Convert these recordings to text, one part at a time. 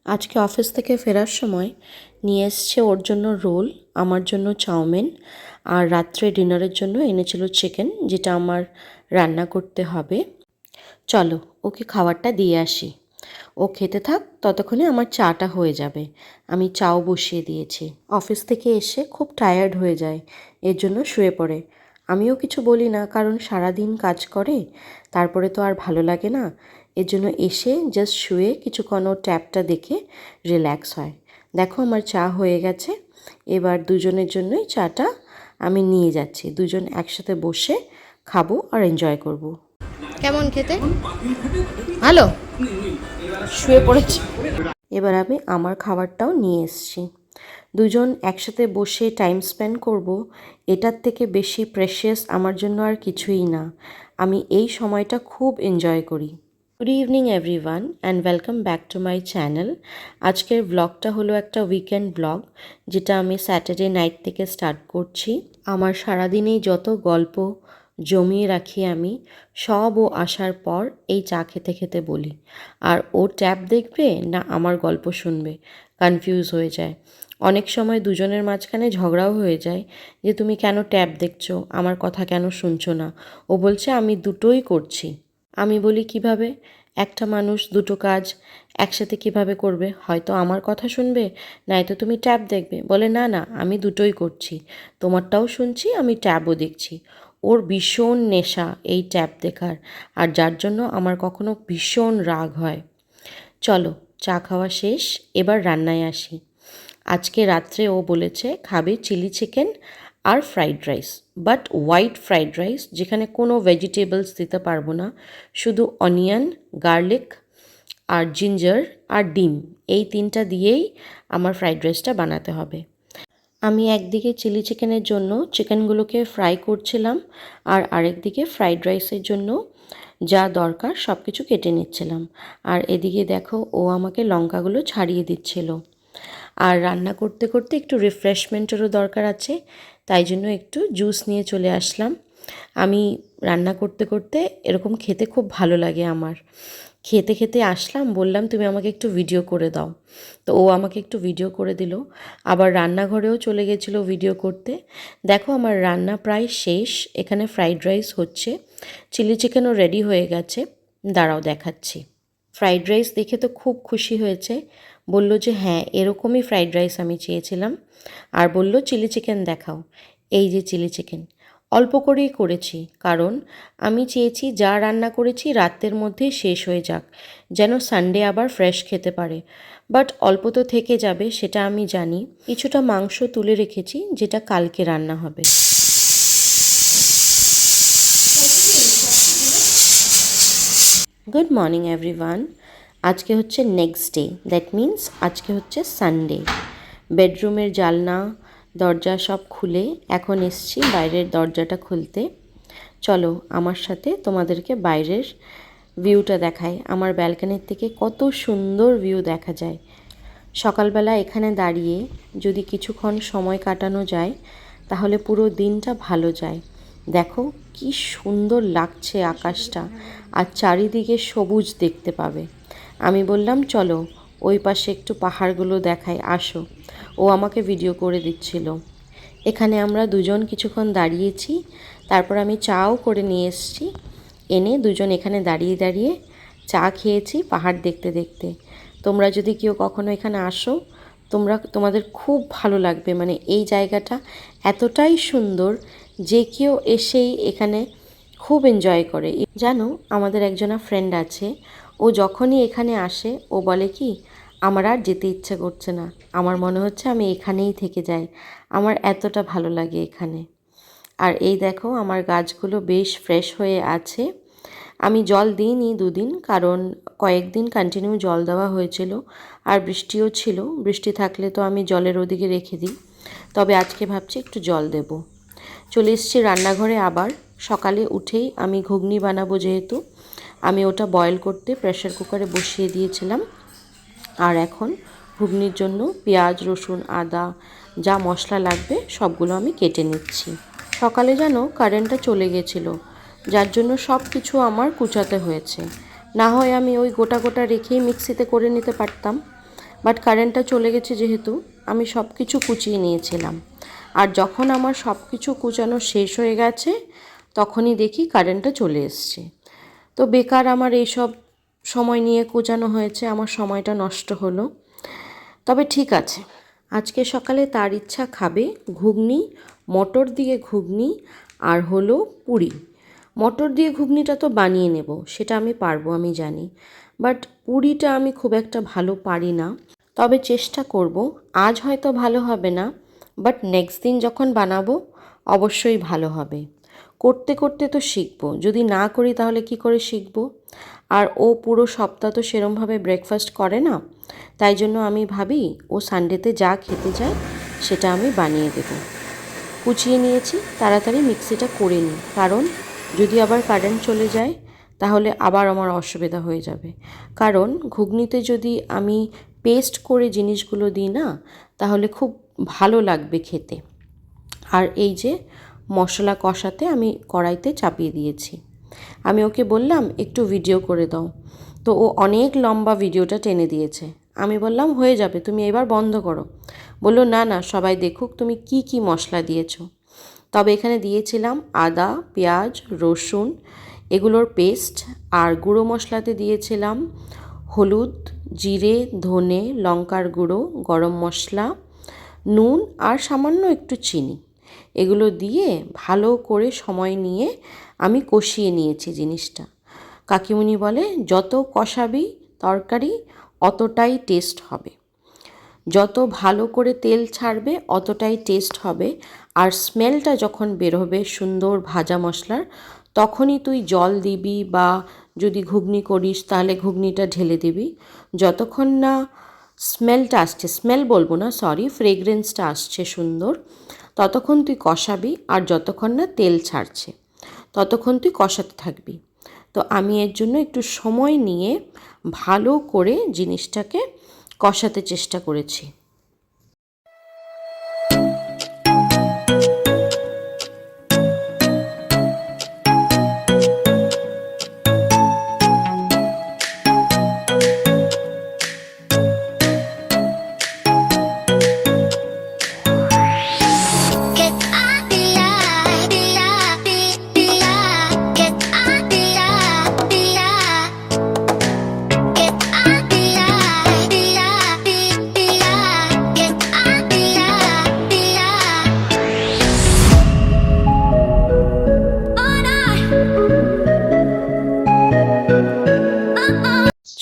আজকে অফিস থেকে ফেরার সময় নিয়ে এসছে ওর জন্য রোল, আমার জন্য চাউমিন, আর রাত্রে ডিনারের জন্য এনেছিল চিকেন, যেটা আমার রান্না করতে হবে। চলো ওকে খাবারটা দিয়ে আসি। ও খেতে থাক, ততক্ষণে আমার চাটা হয়ে যাবে। আমি চাও বসিয়ে দিয়েছি। অফিস থেকে এসে খুব টায়ার্ড হয়ে যায়, এর জন্য শুয়ে পড়ে। আমিও কিছু বলি না, কারণ সারাদিন কাজ করে, তারপরে তো আর ভালো লাগে না। এর জন্য এসে জাস্ট শুয়ে কিছুক্ষণ ওর ট্যাবটা দেখে রিল্যাক্স হয়। দেখো আমার চা হয়ে গেছে। এবার দুজনের জন্যই চাটা আমি নিয়ে যাচ্ছি। দুজন একসাথে বসে খাবো আর এনজয় করব। কেমন খেতে? ভালো। শুয়ে পড়েছি। এবার আমি আমার খাবারটাও নিয়ে এসেছি। দুজন একসাথে বসে টাইম স্পেন্ড করব, এটার থেকে বেশি প্রেশিয়াস আমার জন্য আর কিছুই না। আমি এই সময়টা খুব এনজয় করি। Good evening everyone and welcome back to my channel. আজকের ব্লগটা হলো একটা উইকেন্ড ব্লগ, যেটা আমি স্যাটারডে নাইট থেকে স্টার্ট করছি। আমার সারাদিনেই যত গল্প জমিয়ে রাখি আমি, সব ও আসার পর এই চা খেতে খেতে বলি। আর ও ট্যাব দেখবে না আমার গল্প শুনবে, কনফিউজ হয়ে যায়। অনেক সময় দুজনের মাঝখানে ঝগড়াও হয়ে যায় যে তুমি কেন ট্যাব দেখছো, আমার কথা কেন শুনছো না। ও বলছে আমি দুটোই করছি। আমি বলি কিভাবে? একটা মানুষ দুটো কাজ একসাথে কিভাবে করবে? হয়তো আমার কথা শুনবে, নয়তো তুমি ট্যাব দেখবে। বলে না না, আমি দুটোই করছি, তোমারটাও শুনছি, আমি ট্যাবও দেখছি। ওর ভীষণ নেশা এই ট্যাব দেখার, আর যার জন্য আমার কখনো ভীষণ রাগ হয়। চলো চা খাওয়া শেষ, এবার রান্নায় আসি। আজকে রাত্রে ও বলেছে খাবে চিলি চিকেন আর fried rice, but white fried rice, যেখানে কোনো ভেজিটেবলস দিতে পারবো না, শুধু অনিয়ন, গার্লিক আর জিঞ্জার আর ডিম, এই তিনটা দিয়েই আমার ফ্রাইড রাইসটা বানাতে হবে। আমি একদিকে চিলি চিকেনের জন্য চিকেনগুলোকে ফ্রাই করছিলাম, আর আরেকদিকে ফ্রাইড রাইসের জন্য যা দরকার সব কিছু কেটে নিচ্ছিলাম। আর এদিকে দেখো ও আমাকে লঙ্কাগুলো ছাড়িয়ে দিচ্ছিল। আর রান্না করতে করতে একটু রিফ্রেশমেন্টেরও দরকার আছে, তাই জন্য একটু জুস নিয়ে চলে আসলাম। আমি রান্না করতে করতে এরকম খেতে খুব ভালো লাগে আমার। খেতে খেতে আসলাম, বললাম তুমি আমাকে একটু ভিডিও করে দাও। তো ও আমাকে একটু ভিডিও করে দিল, আবার রান্নাঘরেও চলে গেছিলো ভিডিও করতে। দেখো আমার রান্না প্রায় শেষ, এখানে ফ্রাইড রাইস হচ্ছে, চিলি চিকেনও রেডি হয়ে গেছে। দাঁড়াও দেখাচ্ছি। ফ্রাইড রাইস দেখে তো খুব খুশি হয়েছে, বলল যে হ্যাঁ এরকমই ফ্রাইড রাইস আমি চেয়েছিলাম। আর বলল চিলি চিকেন দেখাও। এই যে চিলি চিকেন অল্প করেই করেছি, কারণ আমি চেয়েছি যা রান্না করেছি রাতের মধ্যেই শেষ হয়ে যাক, যেন সানডে আবার ফ্রেশ খেতে পারে। বাট অল্প তো থেকে যাবে, সেটা আমি জানি। কিছুটা মাংস তুলে রেখেছি, যেটা কালকে রান্না হবে। Good morning everyone. আজকে হচ্ছে নেক্সট ডে, দ্যাট মিন্স আজকে হচ্ছে সানডে। বেডরুমের জানলা দরজা সব খুলে এখন এসছি বাইরের দরজাটা খুলতে। চলো আমার সাথে তোমাদেরকে বাইরের ভিউটা দেখাই। আমার ব্যালকনির থেকে কত সুন্দর ভিউ দেখা যায়। সকালবেলা এখানে দাঁড়িয়ে যদি কিছুক্ষণ সময় কাটানো যায়, তাহলে পুরো দিনটা ভালো যায়। দেখো কি সুন্দর লাগছে আকাশটা, আর চারিদিকে সবুজ দেখতে পাবে। আমি বললাম চলো ওই পাশে একটু পাহাড়গুলো দেখাই, আসো। ও আমাকে ভিডিও করে দিচ্ছিল। এখানে আমরা দুজন কিছুক্ষণ দাঁড়িয়েছি, তারপর আমি চাও করে নিয়ে এসেছি। এনে দুজন এখানে দাঁড়িয়ে দাঁড়িয়ে চা খেয়েছি পাহাড় দেখতে দেখতে। তোমরা যদি কেউ কখনো এখানে আসো, তোমাদের খুব ভালো লাগবে। মানে এই জায়গাটা এতটাই সুন্দর যে কেউ এসেই এখানে খুব এনজয় করে। জানো আমাদের একজনা ফ্রেন্ড আছে, ও যখনই এখানে আসে ও বলে কি আমার আর যেতে ইচ্ছে করছে না, আমার মনে হচ্ছে আমি এখানেই থেকে যাই, আমার এতটা ভালো লাগে এখানে। আর এই দেখো আমার গাছগুলো বেশ ফ্রেশ হয়ে আছে। আমি জল দিইনি দুদিন, কারণ কয়েকদিন কন্টিনিউ জল দেওয়া হয়েছিল, আর বৃষ্টিও ছিল। বৃষ্টি থাকলে তো আমি জলের ওদিকে রেখে দিই, তবে আজকে ভাবছি একটু জল দেব। চলে এসেছি রান্নাঘরে আবার। সকালে উঠেই আমি ঘুগনি বানাবো, যেহেতু আমি ওটা বয়েল করতে প্রেসার কুকারে বসিয়ে দিয়েছিলাম। আর এখন ঘুগনির জন্য পেঁয়াজ, রসুন, আদা যা মশলা লাগবে সবগুলো আমি কেটে নিচ্ছি। সকালে যেন কারেন্টটা চলে গেছিলো, যার জন্য সব কিছু আমার কুচাতে হয়েছে। না হয় আমি ওই গোটা গোটা রেখেই মিক্সিতে করে নিতে পারতাম, বাট কারেন্টটা চলে গেছে যেহেতু আমি সব কিছু কুচিয়ে নিয়েছিলাম। আর যখন আমার সব কিছু কুচানো শেষ হয়ে গেছে তখনই দেখি কারেন্টটা চলে এসছে। তো বেকার আমার এইসব সময় নিয়ে কুচানো হয়েছে, আমার সময়টা নষ্ট হলো। তবে ঠিক আছে, আজকে সকালে তার ইচ্ছা খাবে ঘুগনি, মটর দিয়ে ঘুগনি আর হলো পুরি। মটর দিয়ে ঘুগনিটা তো বানিয়ে নেব, সেটা আমি পারবো, আমি জানি। বাট পুরিটা আমি খুব একটা ভালো পারি না, তবে চেষ্টা করব। আজ হয়তো ভালো হবে না, বাট নেক্সট দিন যখন বানাবো অবশ্যই ভালো হবে। করতে করতে তো শিখবো, যদি না করি তাহলে কি করে শিখবো? আর ও পুরো সপ্তাহ তো সেরমভাবে ব্রেকফাস্ট করে না, তাই জন্য আমি ভাবি ও সানডেতে যা খেতে চায় সেটা আমি বানিয়ে দেব। কুচিয়ে নিয়েছি, তাড়াতাড়ি মিক্সিটা করে নিই, কারণ যদি আবার কারেন্ট চলে যায় তাহলে আবার আমার অসুবিধা হয়ে যাবে। কারণ ঘুগনিতে যদি আমি পেস্ট করে জিনিসগুলো দিই না, তাহলে খুব ভালো লাগবে খেতে। আর এই যে মশলা কষাতে আমি কড়াইতে চাপিয়ে দিয়েছি। আমি ওকে বললাম একটু ভিডিও করে দাও, তো ও অনেক লম্বা ভিডিওটা টেনে দিয়েছে। আমি বললাম হয়ে যাবে, তুমি এবার বন্ধ করো। বললো না না, সবাই দেখুক তুমি কি কি মশলা দিয়েছো। তবে এখানে দিয়েছিলাম আদা, পেঁয়াজ, রসুন এগুলোর পেস্ট, আর গুঁড়ো মশলাতে দিয়েছিলাম হলুদ, জিরে, ধনে, লঙ্কার গুঁড়ো, গরম মশলা, নুন আর সামান্য একটু চিনি। এগুলো দিয়ে ভালো করে সময় নিয়ে আমি কষিয়ে নিয়েছি জিনিসটা। কাকিমুনি বলে যত কষাবি তরকারি অতটাই টেস্ট হবে, যত ভালো করে তেল ছাড়বে অতটাই টেস্ট হবে। আর স্মেলটা যখন বেরোবে সুন্দর ভাজা মশলার, তখনই তুই জল দিবি, বা যদি ঘুগনি করিস তাহলে ঘুগনিটা ঢেলে দিবি। যতক্ষণ না স্মেলটা আসছে, স্মেল বলবো না সরি, ফ্রেগরেন্সটা আসছে সুন্দর, ততক্ষণ তুই কষাবি। আর যতক্ষণ না তেল ছাড়ছে ততক্ষণ তুই কষাতে থাকবি। তো আমি এর জন্য একটু সময় নিয়ে ভালো করে জিনিসটাকে কষাতে চেষ্টা করেছি।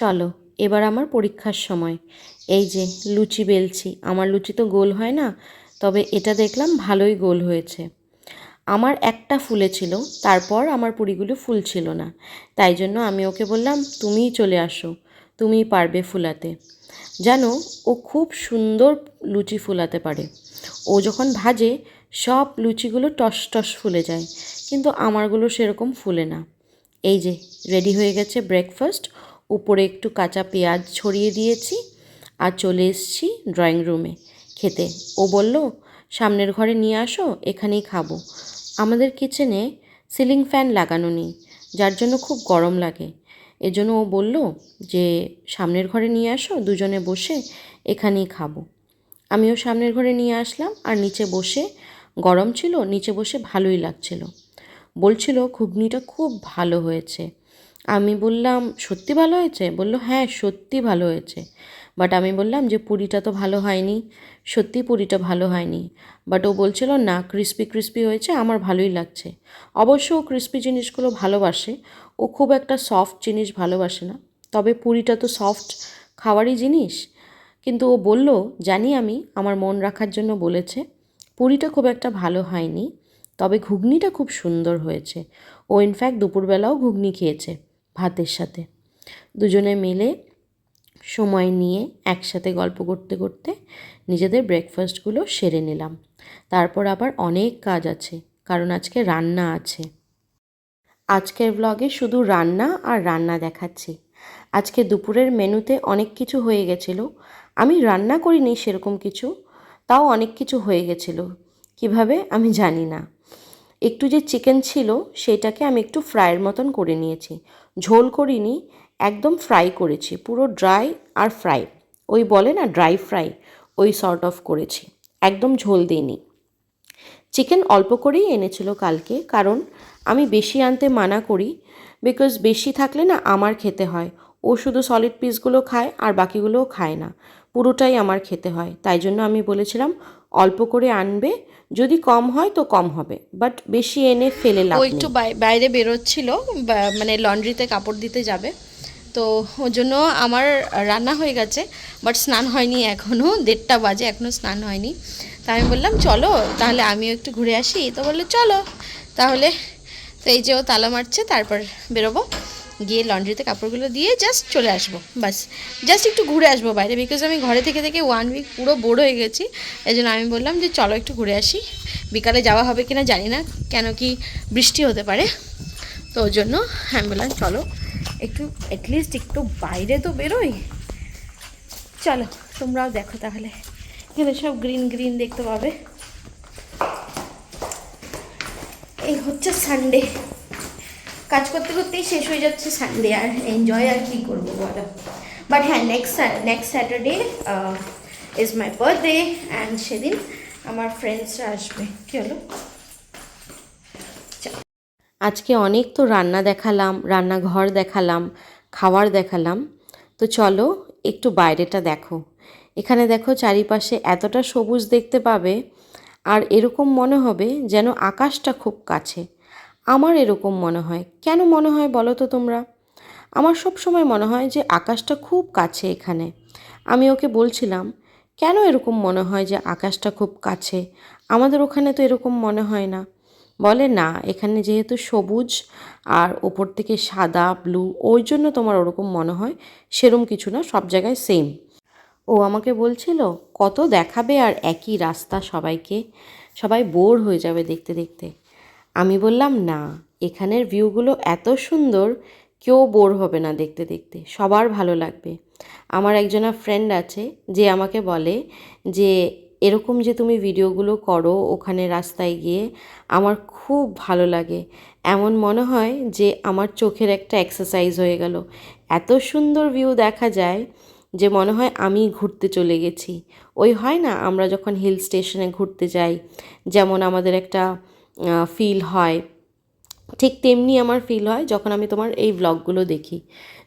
চলো এবার আমার পরীক্ষার সময়। এই যে লুচি বেলছি, আমার লুচি তো গোল হয় না, তবে এটা দেখলাম ভালোই গোল হয়েছে। আমার একটা ফুলেছিল, তারপর আমার পুরিগুলো ফুলছিল না, তাই জন্য আমি ওকে বললাম তুমিই চলে আসো, তুমিই পারবে ফুলাতে। জানো ও খুব সুন্দর লুচি ফুলাতে পারে। ও যখন ভাজে সব লুচিগুলো টস টস ফুলে যায়, কিন্তু আমারগুলো সেরকম ফুলে না। এই যে রেডি হয়ে গেছে ব্রেকফাস্ট, উপরে একটু কাঁচা পেঁয়াজ ছড়িয়ে দিয়েছি আর চলে এসেছি ড্রয়িং রুমে খেতে। ও বলল সামনের ঘরে নিয়ে আসো, এখানেই খাবো। আমাদের কিচেনে সিলিং ফ্যান লাগানো নেই, যার জন্য খুব গরম লাগে। এজন্য ও বলল যে সামনের ঘরে নিয়ে আসো, দুজনে বসে এখানেই খাবো। আমিও সামনের ঘরে নিয়ে আসলাম, আর নিচে বসে, গরম ছিল, নিচে বসে ভালোই লাগছিল। বলছিল ঘুগনিটা খুব ভালো হয়েছে। আমি বললাম সত্যি ভালো হয়েছে? বলল হ্যাঁ সত্যি ভালো হয়েছে। বাট আমি বললাম যে পুরিটা তো ভালো হয়নি। সত্যি পুরিটা ভালো হয়নি, বাট ও বলছিল না ক্রিস্পি ক্রিস্পি হয়েছে, আমার ভালোই লাগছে। অবশ্য ও ক্রিস্পি জিনিসগুলো ভালোবাসে, ও খুব একটা সফট জিনিস ভালোবাসে না, তবে পুরিটা তো সফট খাওয়ারই জিনিস। কিন্তু ও বলল জানি আমি, আমার মন রাখার জন্য বলেছে। পুরিটা খুব একটা ভালো হয়নি, তবে ঘুগনিটা খুব সুন্দর হয়েছে। ও ইনফ্যাক্ট দুপুরবেলাও ঘুগনি খেয়েছে ভাতের সাথে। দুজনে মিলে সময় নিয়ে একসাথে গল্প করতে করতে নিজেদের ব্রেকফাস্টগুলো সেরে নিলাম। তারপর আবার অনেক কাজ আছে, কারণ আজকে রান্না আছে। আজকের ব্লগে শুধু রান্না আর রান্না দেখাচ্ছি। আজকে দুপুরের মেনুতে অনেক কিছু হয়ে গেছিলো। আমি রান্না করিনি সেরকম কিছু, তাও অনেক কিছু হয়ে গেছিলো। কিভাবে আমি জানি না। একটু যে চিকেন ছিল সেটাকে আমি একটু ফ্রাইয়ের মতন করে নিয়েছি, ঝোল করিনি, একদম ফ্রাই করেছি, পুরো ড্রাই আর ফ্রাই। ওই বলে না ড্রাই ফ্রাই, ওই সর্ট অফ করেছি, একদম ঝোল দিইনি। চিকেন অল্প করেই এনেছিল কালকে, কারণ আমি বেশি আনতে মানা করি, বিকজ বেশি থাকলে না আমার খেতে হয়। ও শুধু সলিড পিসগুলো খায় আর বাকিগুলোও খায় না, পুরোটাই আমার খেতে হয়। তাই জন্য আমি বলেছিলাম অল্প করে আনবে, যদি কম হয় তো কম হবে, বাট বেশি এনে ফেলে লাভ ও নেই। একটু বাইরে বেরোচ্ছিল, মানে লন্ড্রিতে কাপড় দিতে যাবে, তো ওর জন্য আমার রান্না হয়ে গেছে, বাট স্নান হয়নি এখনও, 1:30 বাজে, এখনও স্নান হয়নি। তা আমি বললাম চলো তাহলে আমিও একটু ঘুরে আসি, তো বললো চলো তাহলে। তো এই যে ও তালা মারছে, তারপর বেরোবো, গিয়ে লন্ড্রিতে কাপড়গুলো দিয়ে জাস্ট চলে আসবো, বাস জাস্ট একটু ঘুরে আসবো বাইরে, বিকজ আমি ঘরে থেকে থেকে 1 উইক পুরো বোর হয়ে গেছি। এই জন্য আমি বললাম যে চলো একটু ঘুরে আসি, বিকালে যাওয়া হবে কিনা জানি না, কেন কি বৃষ্টি হতে পারে, তো ওর জন্য আমি বললাম চলো একটু অ্যাটলিস্ট একটু বাইরে তো বেরোই। চলো তোমরাও দেখো তাহলে, এখানে সব গ্রিন গ্রিন দেখতে পাবে। এই হচ্ছে সানডে, কাজ করতে করতেই শেষ হয়ে যাচ্ছে সানডে, আর এনজয় আর কি করবো বলো। বাট হ্যাঁ, next Saturday is my birthday, and সেদিন আমার ফ্রেন্ডসরা আসবে। কী হলো? আজকে অনেক তো রান্না দেখালাম, রান্নাঘর দেখালাম, খাবার দেখালাম, তো চলো একটু বাইরেটা দেখো। এখানে দেখো চারিপাশে এতটা সবুজ দেখতে পাবে, আর এরকম মনে হবে যেন আকাশটা খুব কাছে। আমার এরকম মনে হয়। কেন মনে হয় বলো তো তোমরা? আমার সব সময় মনে হয় যে আকাশটা খুব কাছে এখানে। আমি ওকে বলছিলাম কেন এরকম মনে হয় যে আকাশটা খুব কাছে, আমাদের ওখানে তো এরকম মনে হয় না। বলে না, এখানে যেহেতু সবুজ আর ওপর থেকে সাদা ব্লু, ওই জন্য তোমার ওরকম মনে হয়, সেরম কিছু না, সব জায়গায় সেম। ও আমাকে বলছিল কত দেখাবে আর একই রাস্তা সবাইকে, সবাই বোর হয়ে যাবে দেখতে দেখতে। আমি বললাম না, এখানের ভিউগুলো এত সুন্দর, কেউ বোর হবে না দেখতে দেখতে, সবার ভালো লাগবে। আমার একজনা ফ্রেন্ড আছে যে আমাকে বলে যে এরকম যে তুমি ভিডিওগুলো করো ওখানে রাস্তায় গিয়ে, আমার খুব ভালো লাগে, এমন মনে হয় যে আমার চোখের একটা এক্সারসাইজ হয়ে গেল। এত সুন্দর ভিউ দেখা যায় যে মনে হয় আমি ঘুরতে চলে গেছি। ওই হয় না আমরা যখন হিল স্টেশনে ঘুরতে যাই, যেমন আমাদের একটা ফিল হয়, ঠিক তেমনি আমার ফিল হয় যখন আমি তোমার এই ব্লগগুলো দেখি।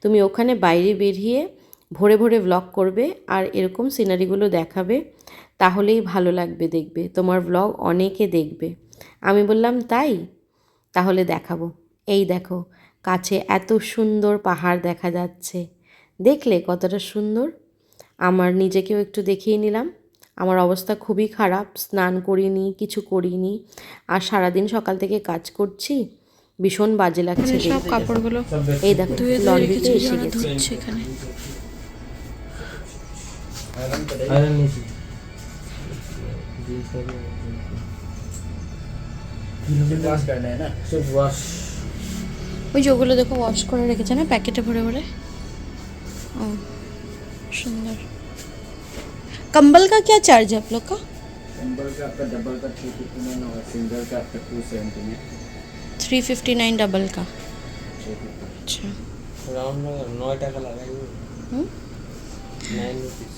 তুমি ওখানে বাইরে বেরিয়ে ভোরে ভোরে ব্লগ করবে আর এরকম সিনারিগুলো দেখাবে, তাহলেই ভালো লাগবে, দেখবে তোমার ব্লগ অনেকে দেখবে। আমি বললাম তাই, তাহলে দেখাবো। এই দেখো কাছে এত সুন্দর পাহাড় দেখা যাচ্ছে, দেখলে কতটা সুন্দর। আমার নিজেকেও একটু দেখিয়ে নিলাম। আমার অবস্থা খুবই খারাপ, স্নান করিনি, কিছু করিনি, আর সারাদিন সকাল থেকে কাজ করছি, ভীষণ বাজে লাগছে সব দেখতে। কাপড়গুলো এই দেখো ধুয়ে ধুয়ে লন্ড্রিতে রেখেছি, এসে যারা গেছি। ধুচ্ছে এখানে। ওই যে ওগুলো দেখো ওয়াশ করে রেখেছে না প্যাকেটে ভরে ভরে। ও सुंदर। कंबल का क्या चार्ज है आप लोग का? कंबल का आपका डबल का 359 और सिंगल का आपका 270 में 359 डबल का। अच्छा राउंड 9 টাকা লাগাই 9 রুপিস।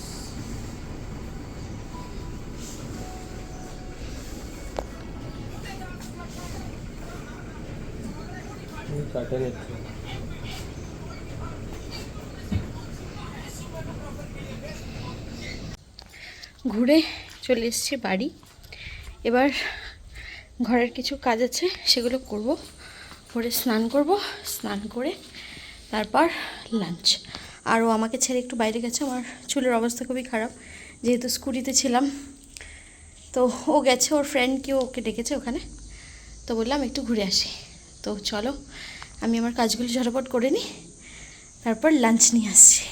কাটে নিচ্ছি। ঘুরে চলে এসেছি বাড়ি, এবার ঘরের কিছু কাজ আছে সেগুলো করব, করে স্নান করব, স্নান করে তারপর লাঞ্চ। আর ও আমাকে ছেড়ে একটু বাইরে গেছে, আমার চুলের অবস্থা খুবই খারাপ, যেহেতু স্কুটিতে ছিলাম, তো ও গেছে, ওর ফ্রেন্ড কেউ ওকে ডেকেছে ওখানে, তো বললাম একটু ঘুরে আসি। তো চলো আমি আমার কাজগুলো ঝটপট করে নিই, তারপর লাঞ্চ নিয়ে আসছি।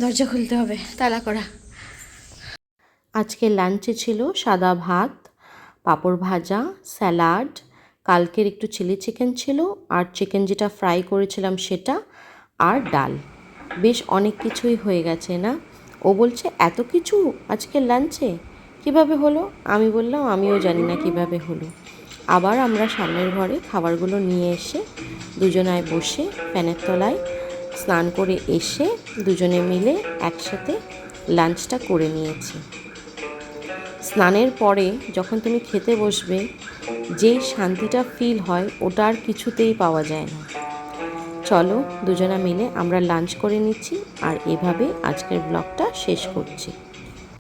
দরজা খুলতে হবে, তালা করা। আজকে লাঞ্চে ছিল সাদা ভাত, পাঁপড় ভাজা, স্যালাড, কালকের একটু চিলি চিকেন ছিল, আর চিকেন যেটা ফ্রাই করেছিলাম সেটা, আর ডাল। বেশ অনেক কিছুই হয়ে গেছে না? ও বলছে এত কিছু আজকে লাঞ্চে কিভাবে হলো? আমি বললাম আমিও জানি না কিভাবে হলো। আবার আমরা সামনের ঘরে খাবারগুলো নিয়ে এসে দুজনায় বসে ফ্যানের তলায় স্নান করে এসে দুজনে মিলে একসাথে লাঞ্চটা করে নিয়েছি। স্নানের পরে যখন তুমি খেতে বসবে, যে শান্তিটা ফিল হয় ওটা আর কিছুতেই পাওয়া যায় না। চলো দুজনা মিলে আমরা লাঞ্চ করে নিচ্ছি, আর এভাবে আজকের ব্লগটা শেষ করছি।